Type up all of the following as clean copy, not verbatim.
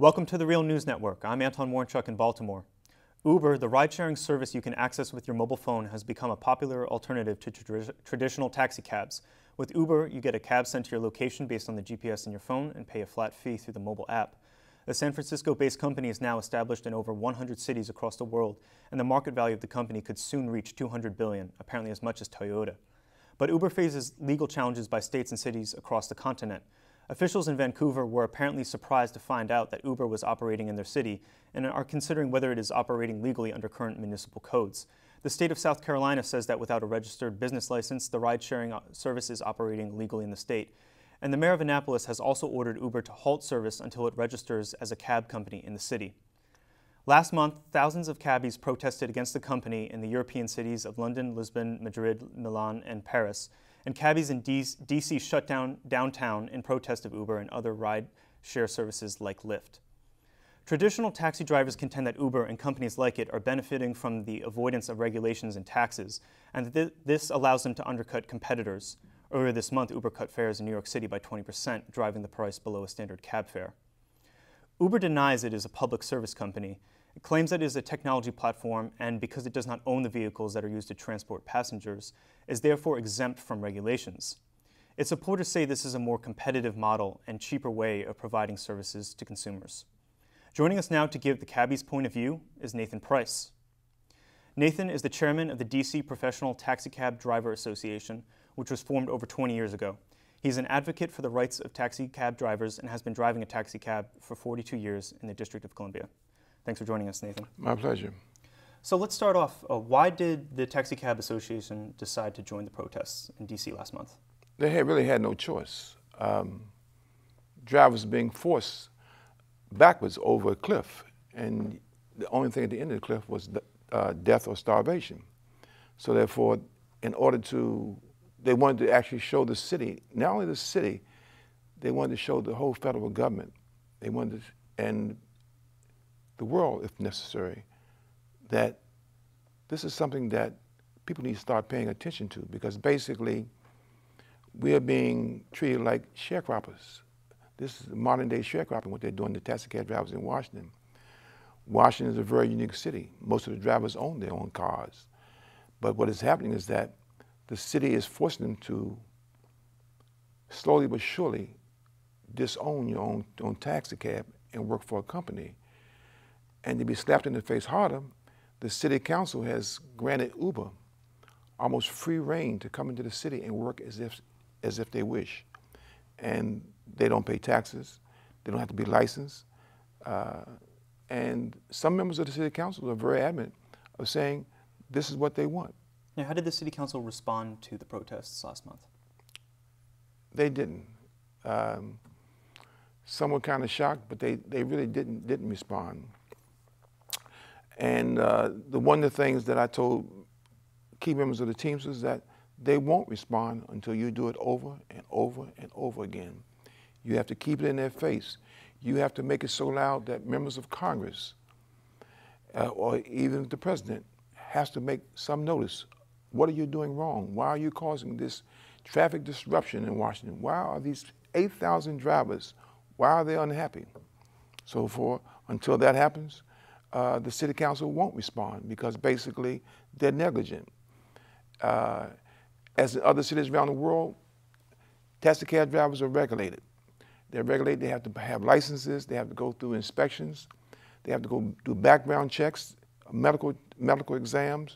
Welcome to the Real News Network. I'm Anton Warnchuk in Baltimore. Uber, the ride-sharing service you can access with your mobile phone, has become a popular alternative to traditional taxi cabs. With Uber, you get a cab sent to your location based on the GPS in your phone and pay a flat fee through the mobile app. The San Francisco-based company is now established in over 100 cities across the world, and the market value of the company could soon reach $200 billion, apparently as much as Toyota. But Uber faces legal challenges by states and cities across the continent. Officials in Vancouver were apparently surprised to find out that Uber was operating in their city and are considering whether it is operating legally under current municipal codes. The state of South Carolina says that without a registered business license, the ride-sharing service is operating legally in the state. And the mayor of Annapolis has also ordered Uber to halt service until it registers as a cab company in the city. Last month, thousands of cabbies protested against the company in the European cities of London, Lisbon, Madrid, Milan, and Paris. And cabbies in D.C. shut down downtown in protest of Uber and other ride-share services like Lyft. Traditional taxi drivers contend that Uber and companies like it are benefiting from the avoidance of regulations and taxes, and that this allows them to undercut competitors. Earlier this month, Uber cut fares in New York City by 20%, driving the price below a standard cab fare. Uber denies it is a public service company. It claims that it is a technology platform, and because it does not own the vehicles that are used to transport passengers, is therefore exempt from regulations. Its supporters say this is a more competitive model and cheaper way of providing services to consumers. Joining us now to give the Cabbies' point of view is Nathan Price. Nathan is the chairman of the DC Professional Taxicab Driver Association, which was formed over 20 years ago. He's an advocate for the rights of taxicab drivers and has been driving a taxicab for 42 years in the District of Columbia. Thanks for joining us, Nathan. My pleasure. So let's start off. Why did the Taxicab Association decide to join the protests in D.C. last month? They really had no choice. Drivers being forced backwards over a cliff, and the only thing at the end of the cliff was death or starvation. So therefore, in order to, they wanted to actually show the city, not only the city, they wanted to show the whole federal government. They wanted to, and the world, if necessary, that this is something that people need to start paying attention to, because basically we are being treated like sharecroppers. This is modern day sharecropping, what they're doing to taxicab drivers in Washington. Washington is a very unique city. Most of the drivers own their own cars. But what is happening is that the city is forcing them to slowly but surely disown your own taxicab and work for a company. And to be slapped in the face harder, the city council has granted Uber almost free reign to come into the city and work as if they wish. And they don't pay taxes, they don't have to be licensed. And some members of the city council are very adamant of saying this is what they want. Now, how did the city council respond to the protests last month? They didn't. Some were kind of shocked, but they really didn't respond. And one of the things that I told key members of the teams is that they won't respond until you do it over and over and over again. You have to keep it in their face. You have to make it so loud that members of Congress or even the president has to make some notice. What are you doing wrong? Why are you causing this traffic disruption in Washington? Why are these 8,000 drivers, why are they unhappy? So until that happens, the city council won't respond, because basically they're negligent. As in other cities around the world, taxicab drivers are regulated. They're regulated, they have to have licenses, they have to go through inspections, they have to go do background checks, medical exams.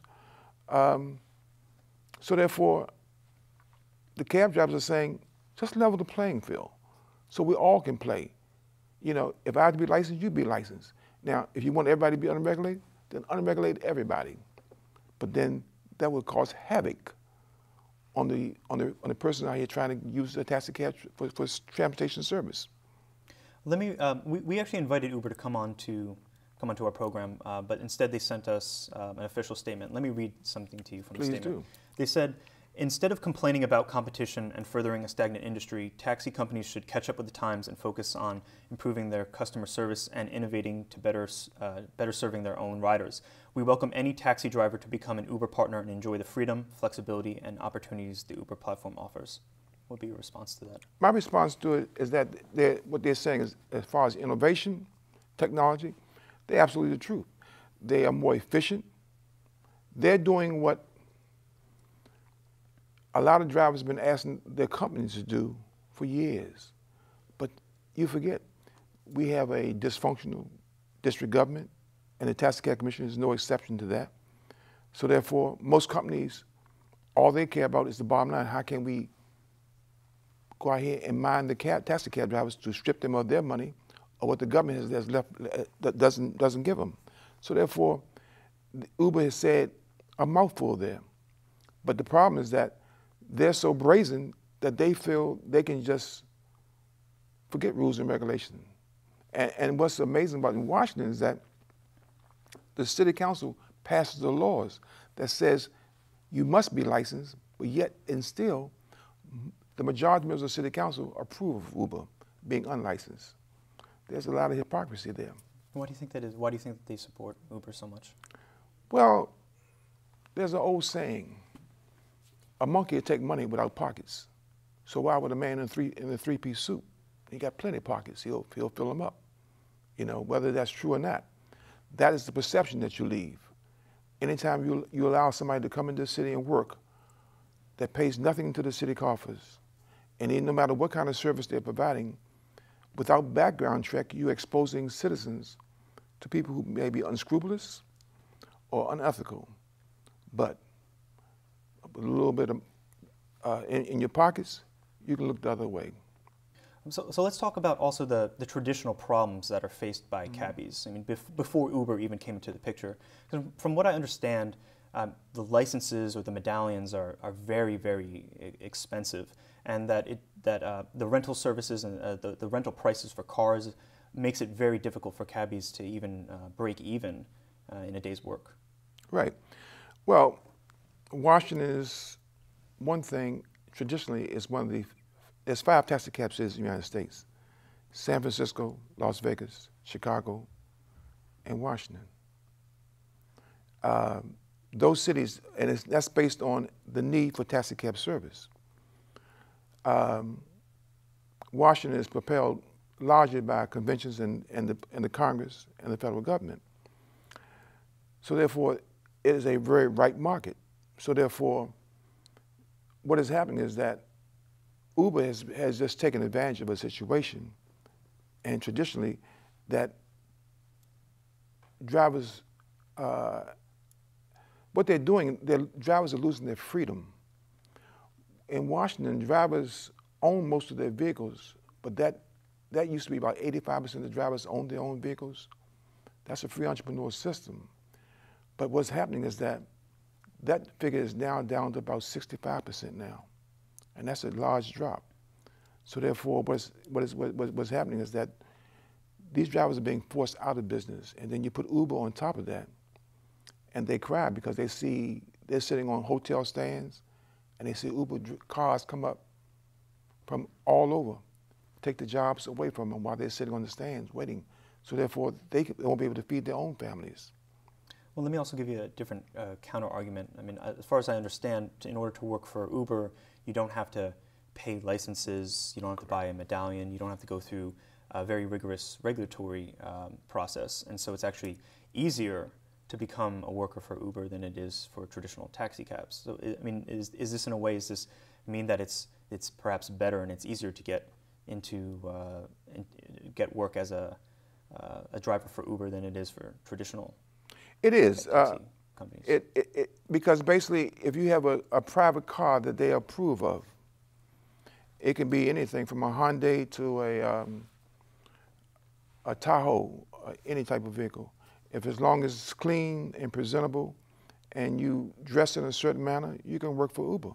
So therefore, the cab drivers are saying, just level the playing field so we all can play. You know, if I have to be licensed, you be licensed. Now, if you want everybody to be unregulated, then unregulate everybody. But then that would cause havoc on the person out here trying to use a taxi cab for transportation service. Let me. We actually invited Uber to come onto our program, but instead they sent us an official statement. Let me read something to you from the statement. Please do. They said, instead of complaining about competition and furthering a stagnant industry, taxi companies should catch up with the times and focus on improving their customer service and innovating to better serving their own riders. We welcome any taxi driver to become an Uber partner and enjoy the freedom, flexibility, and opportunities the Uber platform offers. What would be your response to that? My response to it is that what they're saying is, as far as innovation, technology, they're absolutely the truth. They are more efficient. They're doing what a lot of drivers have been asking their companies to do for years. But you forget, we have a dysfunctional district government, and the Tax Cab Commission is no exception to that. So therefore, most companies, all they care about is the bottom line. How can we go out here and mine the taxi cab drivers to strip them of their money, or what the government has left that doesn't give them? So therefore, Uber has said a mouthful there. But the problem is that they're so brazen that they feel they can just forget rules and regulations. And what's amazing about in Washington is that the city council passes the laws that says you must be licensed, but yet and still, the majority members of the city council approve of Uber being unlicensed. There's a lot of hypocrisy there. Why do you think that is? Why do you think that they support Uber so much? Well, there's an old saying, a monkey will take money without pockets. So why would a man in a three-piece suit? He got plenty of pockets. He'll fill them up. You know, whether that's true or not. That is the perception that you leave. Anytime you allow somebody to come into the city and work that pays nothing to the city coffers, and no matter what kind of service they're providing, without background check, you're exposing citizens to people who may be unscrupulous or unethical. But with a little bit of in your pockets, you can look the other way. So let's talk about also the traditional problems that are faced by cabbies. I mean, before Uber even came into the picture. From what I understand, the licenses or the medallions are very, very expensive, and that the rental services and the rental prices for cars makes it very difficult for cabbies to even break even in a day's work. Right. Well, Washington is one thing, traditionally, is one of the, there's 5 taxi cab cities in the United States: San Francisco, Las Vegas, Chicago, and Washington. Those cities, and that's based on the need for taxi cab service. Washington is propelled largely by conventions and the Congress and the federal government. So therefore, it is a very ripe market. So therefore, what is happening is that Uber has just taken advantage of a situation, and traditionally, that drivers, what they're doing, drivers are losing their freedom. In Washington, drivers own most of their vehicles, but that used to be about 85% of the drivers own their own vehicles. That's a free entrepreneur system. But what's happening is that figure is now down to about 65% now, and that's a large drop. So therefore, what's happening is that these drivers are being forced out of business, and then you put Uber on top of that, and they cry because they see they're sitting on hotel stands, and they see Uber cars come up from all over, take the jobs away from them while they're sitting on the stands waiting. So therefore, they won't be able to feed their own families. Well, let me also give you a different counter argument. I mean, as far as I understand, in order to work for Uber, you don't have to pay licenses, you don't have to buy a medallion, you don't have to go through a very rigorous regulatory process. And so it's actually easier to become a worker for Uber than it is for traditional taxi cabs. So, I mean, is this in a way, does this mean that it's perhaps better and it's easier to get into, get work as a driver for Uber than it is for traditional? It is, companies. because basically if you have a private car that they approve of, it can be anything from a Hyundai to a Tahoe, any type of vehicle. If as long as it's clean and presentable and you dress in a certain manner, you can work for Uber.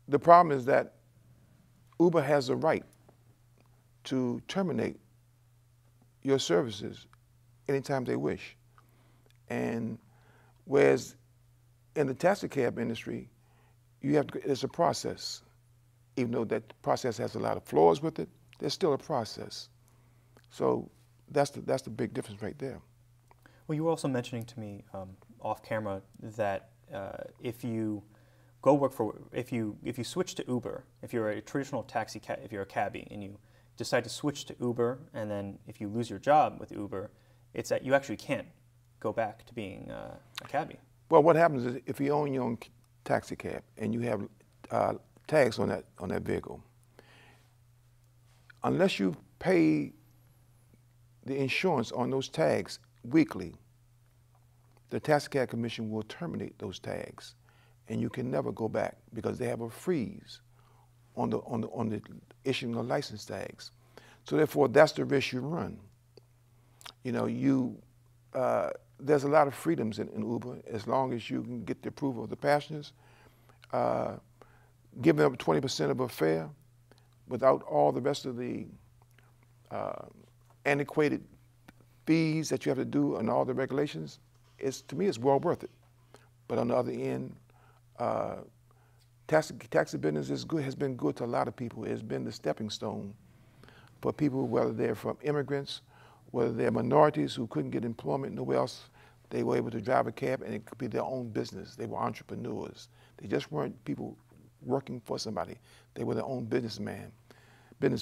The problem is that Uber has the right to terminate your services anytime they wish. And whereas in the taxi cab industry, it's a process. Even though that process has a lot of flaws with it, there's still a process. So that's the big difference right there. Well, you were also mentioning to me off camera that if you go work for, if you switch to Uber, if you're a traditional taxi cab, if you're a cabbie and you decide to switch to Uber, and then if you lose your job with Uber, it's that you actually can't go back to being a cabbie. Well, what happens is if you own your own taxi cab and you have tags on that vehicle, unless you pay the insurance on those tags weekly, the taxi cab commission will terminate those tags, and you can never go back because they have a freeze on the issuing of license tags. So therefore, that's the risk you run. You know, there's a lot of freedoms in Uber as long as you can get the approval of the passengers, giving up 20% of a fare without all the rest of the antiquated fees that you have to do and all the regulations. To me, it's well worth it. But on the other end, taxi business has been good to a lot of people. It's been the stepping stone for people, whether they're from immigrants, whether they're minorities who couldn't get employment nowhere else. They were able to drive a cab, and it could be their own business. They were entrepreneurs. They just weren't people working for somebody. They were their own business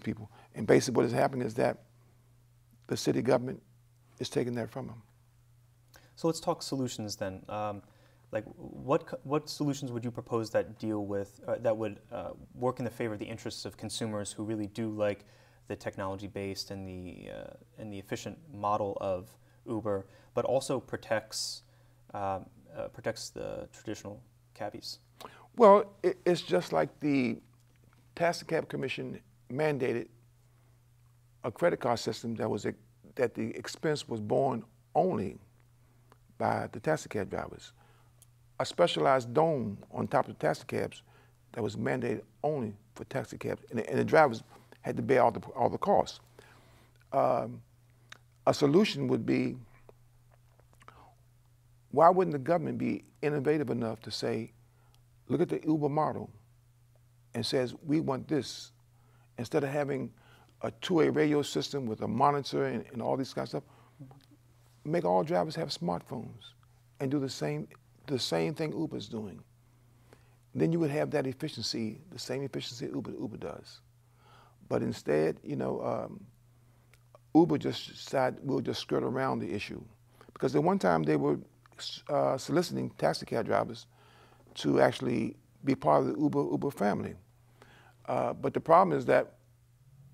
people. And basically what is happening is that the city government is taking that from them. So let's talk solutions then. Like what solutions would you propose that deal with, that would work in the favor of the interests of consumers who really do like the technology-based and the efficient model of Uber, but also protects the traditional cabbies? Well, it's just like the Taxi Cab Commission mandated a credit card system that the expense was borne only by the taxi cab drivers. A specialized dome on top of the taxi cabs that was mandated only for taxi cabs, and the drivers had to bear all the costs. A solution would be, why wouldn't the government be innovative enough to say, look at the Uber model and says, we want this. Instead of having a two-way radio system with a monitor and all this kind of stuff, make all drivers have smartphones and do the same thing Uber's doing. Then you would have that efficiency, the same efficiency Uber does. But instead, you know, Uber just decided we'll just skirt around the issue. Because at one time they were soliciting taxi cab drivers to actually be part of the Uber family. But the problem is that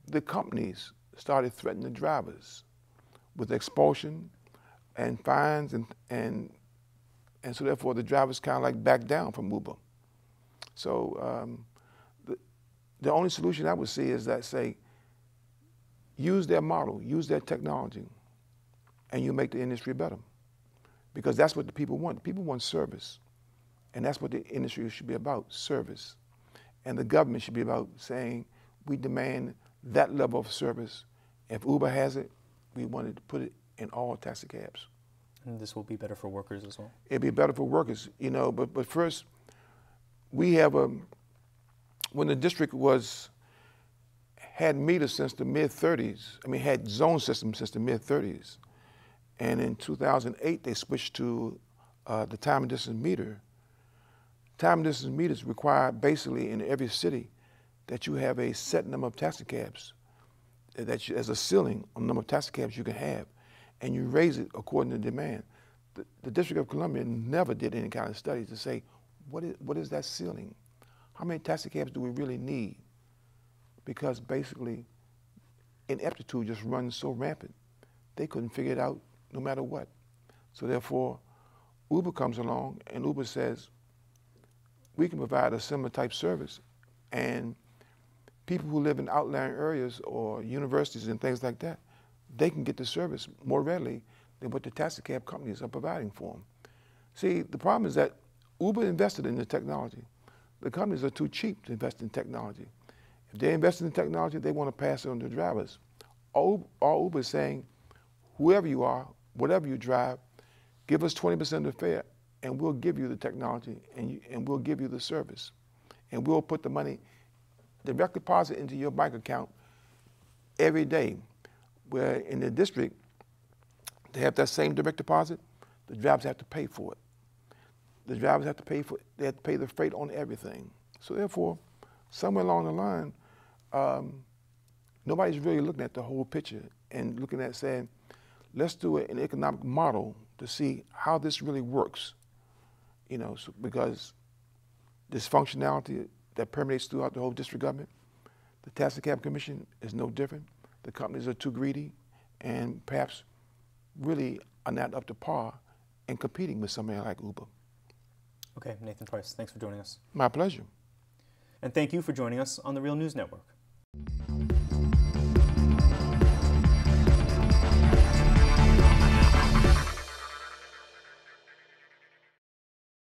the companies started threatening the drivers with expulsion and fines, and so therefore the drivers kind of like backed down from Uber. So the only solution I would see is that, say, use their model, use their technology, and you make the industry better. Because that's what the people want. The people want service. And that's what the industry should be about, service. And the government should be about saying, we demand that level of service. If Uber has it, we wanted to put it in all taxi cabs. And this will be better for workers as well? It'd be better for workers, you know, but first, we have when the district had meters since the mid-30s, I mean, had zone systems since the mid-30s. And in 2008, they switched to the time and distance meter. Time and distance meters require basically in every city that you have a set number of taxi cabs, as a ceiling on the number of taxi cabs you can have, and you raise it according to demand. The District of Columbia never did any kind of studies to say, what is that ceiling? How many taxi cabs do we really need? Because basically, ineptitude just runs so rampant, they couldn't figure it out no matter what. So therefore, Uber comes along and Uber says, we can provide a similar type service, and people who live in outlying areas or universities and things like that, they can get the service more readily than what the taxi cab companies are providing for them. See, the problem is that Uber invested in the technology. The companies are too cheap to invest in technology. If they invest in technology, they want to pass it on to drivers. All Uber is saying, whoever you are, whatever you drive, give us 20% of the fare, and we'll give you the technology, and we'll give you the service. And we'll put the money, direct deposit into your bank account every day. Where in the district, they have that same direct deposit, the drivers have to pay for it. The drivers have to pay for it, they have to pay the freight on everything. So therefore, somewhere along the line, Nobody's really looking at the whole picture and looking at saying, let's do an economic model to see how this really works. You know, so because this functionality that permeates throughout the whole district government, the Taxi Cab Commission is no different. The companies are too greedy and perhaps really are not up to par in competing with somebody like Uber. Okay, Nathan Price, thanks for joining us. My pleasure. And thank you for joining us on the Real News Network.